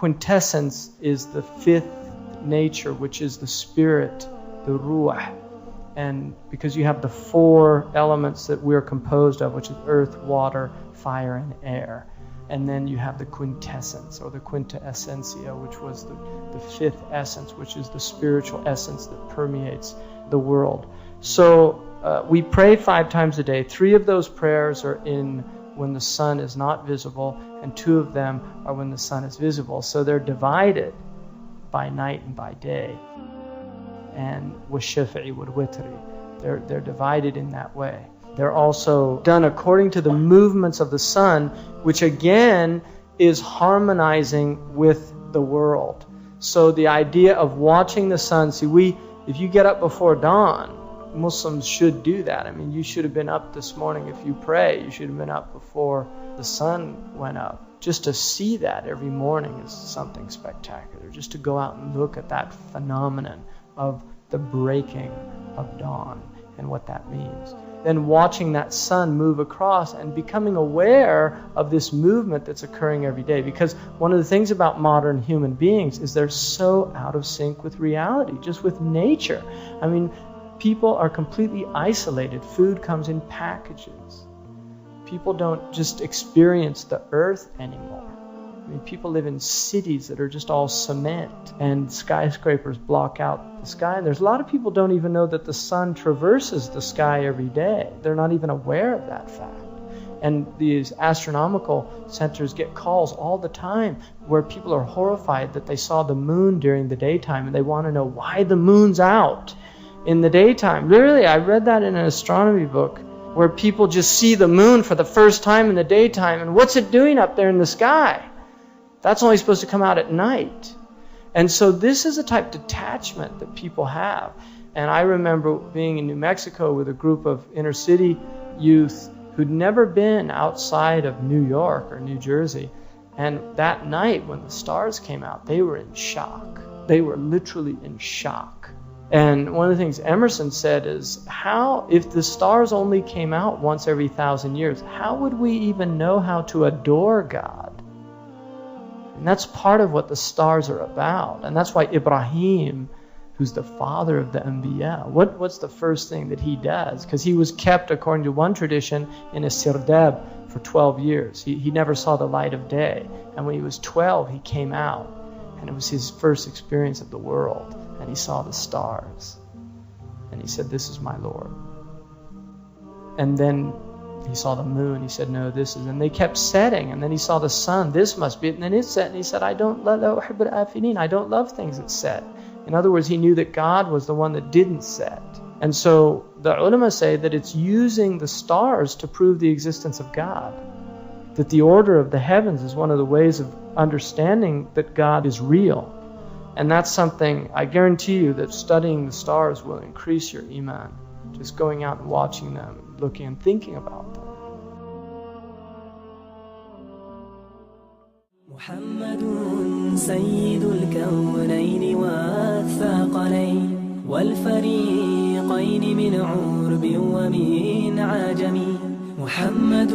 quintessence is the fifth nature, which is the spirit, the ruh. And because you have the four elements that we're composed of, which is earth, water, fire, and air. And then you have the quintessence, or the quinta essentia, which was the fifth essence, which is the spiritual essence that permeates the world. So we pray 5 times a day. 3 of those prayers are in when the sun is not visible, and 2 of them are when the sun is visible. So they're divided by night and by day. And wash-shafi'i wal-witri, they're divided in that way. They're also done according to the movements of the sun, which again is harmonizing with the world. So the idea of watching the sun, see, if you get up before dawn, Muslims should do that. I mean, you should have been up this morning. If you pray, you should have been up before the sun went up. Just to see that every morning is something spectacular. Just to go out and look at that phenomenon of the breaking of dawn and what that means. Then watching that sun move across and becoming aware of this movement that's occurring every day. Because one of the things about modern human beings is they're so out of sync with reality, just with nature. I mean, people are completely isolated. Food comes in packages. People don't just experience the earth anymore. I mean, people live in cities that are just all cement, and skyscrapers block out the sky. And there's a lot of people don't even know that the sun traverses the sky every day. They're not even aware of that fact. And these astronomical centers get calls all the time where people are horrified that they saw the moon during the daytime, and they want to know why the moon's out in the daytime. Literally, I read that in an astronomy book where people just see the moon for the first time in the daytime, and what's it doing up there in the sky? That's only supposed to come out at night. And so this is a type of detachment that people have. And I remember being in New Mexico with a group of inner city youth who'd never been outside of New York or New Jersey. And that night when the stars came out, they were in shock. They were literally in shock. And one of the things Emerson said is, how, if the stars only came out once every 1,000 years, how would we even know how to adore God? And that's part of what the stars are about. And that's why Ibrahim, who's the father of the Anbiya, what's the first thing that he does? Because he was kept, according to one tradition, in a sirdab for 12 years. He never saw the light of day. And when he was 12, he came out. And it was his first experience of the world. And he saw the stars. And he said, "This is my Lord." And then he saw the moon. He said, "No, this is." And they kept setting. And then he saw the sun. "This must be it." And then it set. And he said, I don't love things that set. In other words, he knew that God was the one that didn't set. And so the ulama say that it's using the stars to prove the existence of God. That the order of the heavens is one of the ways of understanding that God is real. And that's something, I guarantee you, that studying the stars will increase your iman. Just going out and watching them, looking and thinking about them. محمد سيد الكونين والثقلين والفريقين من عرب ومن عجم. محمد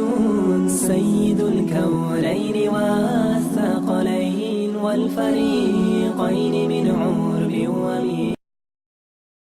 سيد الكونين والثقلين والفريقين من عرب ومن